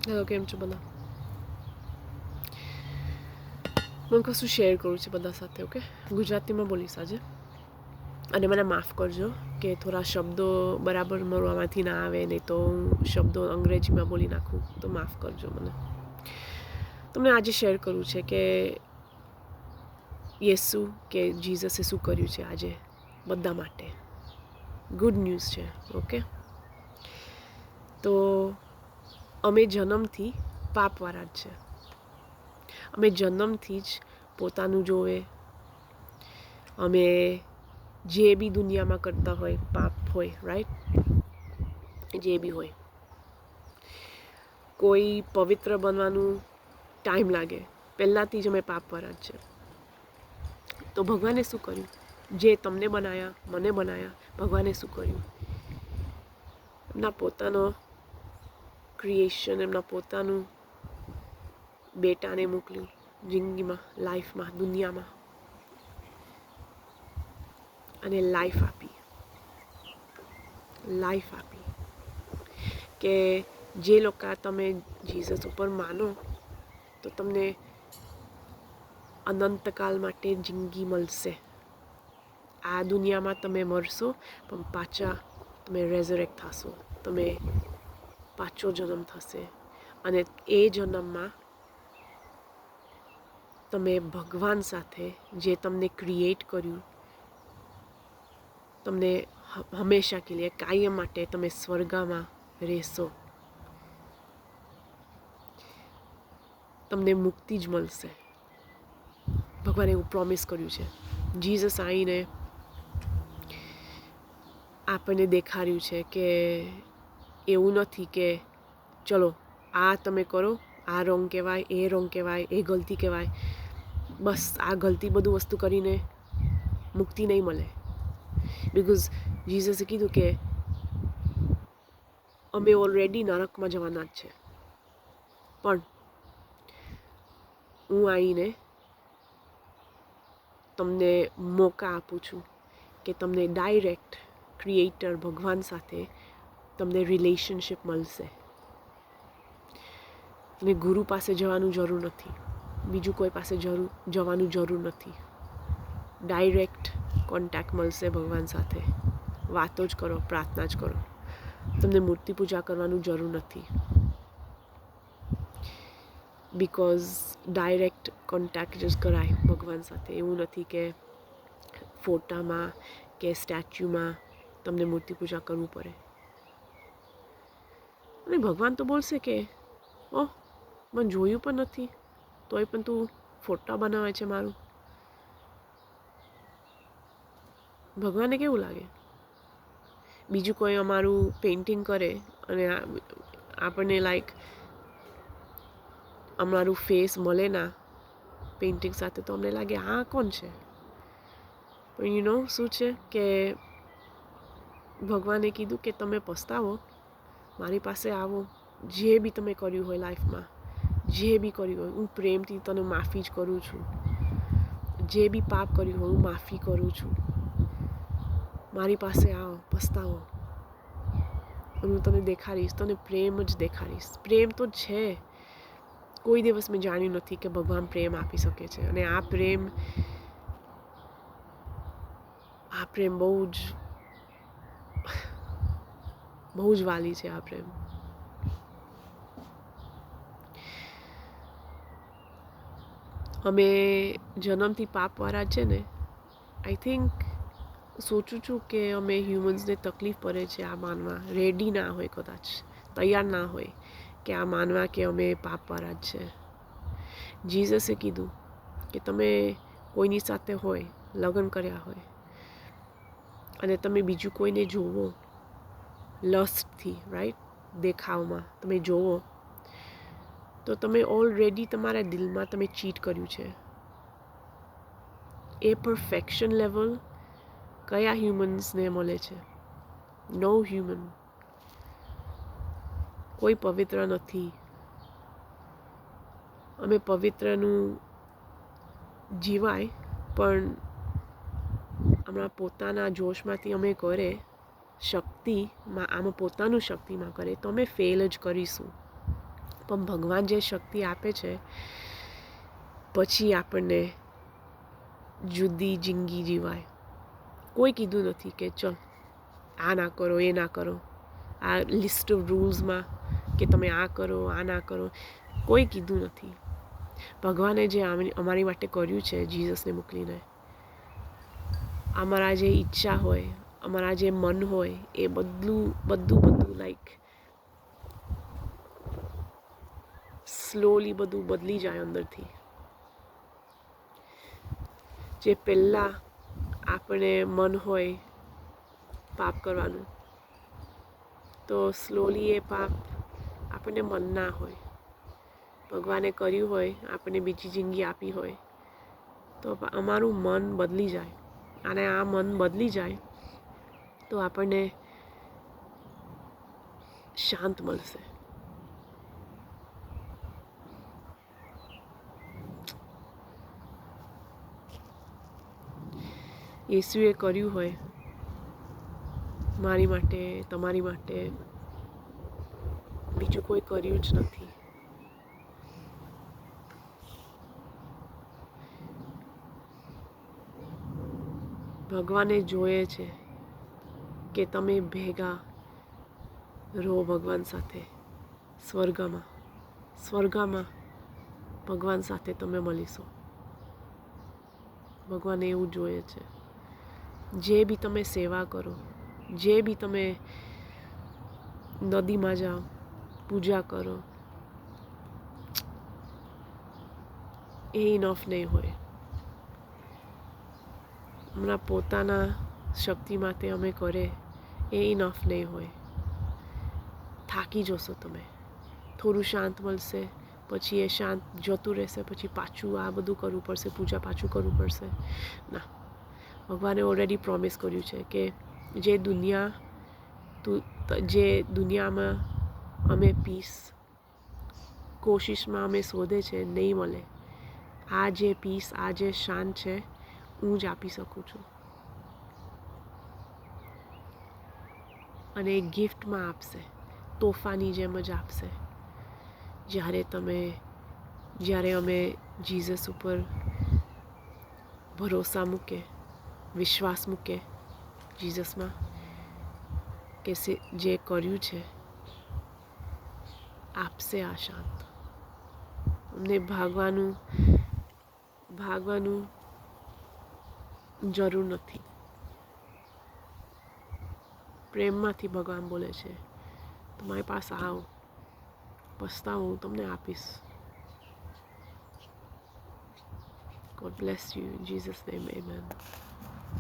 Hello, કેમ છો બધા? મને કશું શેર કરવું છે બધા સાથે, ઓકે? ગુજરાતીમાં બોલીશ આજે. અને મને માફ કરજો કે થોડા શબ્દો બરાબર મારામાંથી ના આવે, નહીં તો હું શબ્દો અંગ્રેજીમાં બોલી નાખું, તો માફ કરજો મને. તમને આજે શેર કરવું છે કે યેસુ કે જીસસે શું કર્યું છે આજે બધા માટે. ગુડ ન્યૂઝ છે, ઓકે? તો અમે જન્મથી પાપવાળા જ છે. અમે જન્મથી જ પોતાનું જોવે, અમે જે બી દુનિયામાં કરતા હોય પાપ હોય, રાઈટ? જે બી હોય, કોઈ પવિત્ર બનવાનું ટાઈમ લાગે, પહેલાંથી જ અમે પાપવાળા જ છે. તો ભગવાને શું કર્યું? જે તમને બનાવ્યા, મને બનાવ્યા, ભગવાને શું કર્યું? એમના પોતાનો ક્રિએશન, એમના પોતાનું બેટાને મોકલ્યું જિંદગીમાં, લાઈફમાં, દુનિયામાં, અને લાઈફ આપી કે જે લોકો તમે જીસસ ઉપર માનો તો તમને અનંતકાલ માટે જિંદગી મળશે. આ દુનિયામાં તમે મરશો, પણ પાછા તમે રેઝરેક્ટ થશો, તમે પાછો જન્મ થશે. અને એ જન્મમાં તમે ભગવાન સાથે, જે તમને ક્રિએટ કર્યું, તમને હંમેશા કે લીએ, કાયમ માટે તમે સ્વર્ગમાં રહેશો. તમને મુક્તિ જ મળશે. ભગવાને એવું પ્રોમિસ કર્યું છે. જીસસ આવીને આપણને દેખાડ્યું છે કે એવું નથી કે ચલો આ તમે કરો, આ રોંગ કહેવાય, એ રોંગ કહેવાય, એ ગલતી કહેવાય, બસ આ ગલતી બધું વસ્તુ કરીને મુક્તિ નહીં મળે. બિકોઝ જીસસે કીધું કે અમે ઓલરેડી નરકમાં જવાના જ છે, પણ હું આવીને તમને મોકા આપું છું કે તમને ડાયરેક્ટ ક્રિએટર ભગવાન સાથે તમને રિલેશનશિપ મળશે. તમે ગુરુ પાસે જવાનું જરૂર નથી, બીજું કોઈ પાસે જવાનું જરૂર નથી. ડાયરેક્ટ કોન્ટેક્ટ મળશે ભગવાન સાથે. વાતો જ કરો, પ્રાર્થના જ કરો. તમને મૂર્તિ પૂજા કરવાનું જરૂર નથી. બિકોઝ ડાયરેક્ટ કોન્ટેક્ટ જ કરાય ભગવાન સાથે. એવું નથી કે ફોટામાં કે સ્ટેચ્યુમાં તમને મૂર્તિ પૂજા કરવું પડે. અને ભગવાન તો બોલશે કે ઓહ, મને જોયું પણ નથી, તોય પણ તું ફોટા બનાવે છે મારું. ભગવાનને કેવું લાગે? બીજું કોઈ અમારું પેઇન્ટિંગ કરે અને આપણને લાઈક અમારું ફેસ મળે ના પેઇન્ટિંગ સાથે, તો અમને લાગે આ કોણ છે? પણ યુ નો શું છે કે ભગવાને કીધું કે તમે પસ્તાવો, મારી પાસે આવો, જે બી તમે કર્યું હોય લાઈફમાં, જે બી કર્યું હોય, હું પ્રેમથી તને માફી જ કરું છું. જે બી પાપ કર્યું હોય હું માફી કરું છું. મારી પાસે આવો, પસ્તાવો, હું તને દેખાડીશ, તને પ્રેમ જ દેખાડીશ. પ્રેમ તો છે. કોઈ દિવસ મેં જાણ્યું નથી કે ભગવાન પ્રેમ આપી શકે છે. અને આ પ્રેમ બહુ જ વાલી છે. આ પ્રેમ અમે જન્મથી પાપવાળા છે ને, આઈ થિંક સોચું છું કે અમે હ્યુમન્સને તકલીફ પડે છે આ માનવા, રેડી ના હોય, કદાચ તૈયાર ના હોય કે આ માનવા કે અમે પાપવાળા જ છે. જીસસે કીધું કે તમે કોઈની સાથે હોય, લગ્ન કર્યા હોય, અને તમે બીજું કોઈને જોવો લસ્ટથી, રાઈટ, દેખાવમાં તમે જોવો, તો તમે ઓલરેડી તમારા દિલમાં તમે ચીટ કર્યું છે. એ પરફેક્શન લેવલ કયા હ્યુમન્સને મળે છે? નો હ્યુમન. કોઈ પવિત્ર નથી. અમે પવિત્રનું જીવાય, પણ હમણાં પોતાના જોશમાંથી અમે કરે, શક્તિમાં, આમાં પોતાનું શક્તિમાં કરે તો અમે ફેલ જ કરીશું. પણ ભગવાન જે શક્તિ આપે છે પછી આપણને જુદી જિંદગી જીવાય. કોઈ કીધું નથી કે ચલ આ ના કરો, એ ના કરો, આ લિસ્ટ ઓફ રૂલ્સમાં કે તમે આ કરો, આ ના કરો, કોઈ કીધું નથી. ભગવાને જે અમારી માટે કર્યું છે જીસસને મોકલીને, અમારા જે ઈચ્છા હોય, અમારા જે મન હોય એ બધું લાઈક સ્લોલી બધું બદલી જાય અંદરથી. જે પહેલાં આપણે મન હોય પાપ કરવાનું, તો સ્લોલી એ પાપ આપણને મન ના હોય. ભગવાને કર્યું હોય, આપણને બીજી જિંદગી આપી હોય, તો અમારું મન બદલી જાય. અને આ મન બદલી જાય તો આપણને શાંત મળશે. યેસુએ કર્યું હોય મારી માટે, તમારી માટે, બીજું કોઈ કર્યું જ નથી. ભગવાને જોઈએ છે કે તમે ભેગા રહો ભગવાન સાથે સ્વર્ગમાં ભગવાન સાથે તમે મળીશો. ભગવાન એવું જોઈએ છે. જે બી તમે સેવા કરો, જે બી તમે નદીમાં જાઓ, પૂજા કરો, એ ઇનફ નહીં હોય. હમણાં પોતાના શક્તિ માટે અમે કરે એ ઇનફ નહીં હોય. થાકી જશો તમે. થોડું શાંત મળશે, પછી એ શાંત જતું રહેશે, પછી પાછું આ બધું કરવું પડશે, પૂજા પાછું કરવું પડશે. ના, ભગવાને ઓલરેડી પ્રોમિસ કર્યું છે કે જે દુનિયામાં અમે પીસ કોશિશમાં અમે શોધે છે નહીં મળે. આ જે પીસ, આ જે શાંત છે, હું જ આપી શકું છું. અને એ ગિફ્ટમાં આપશે, તોહફાની જેમ જ આપશે. જ્યારે અમે જીસસ ઉપર ભરોસા મૂકે, વિશ્વાસ મૂકે જીસસમાં, કે જે કર્યું છે આપશે આ શાંત. અમને ભાગવાનું જરૂર નથી. પ્રેમમાંથી ભગવાન બોલે છે, તમારી પાસે આવો, પસ્તાવો હું તમને આપીશ. God bless you. In Jesus' name, amen.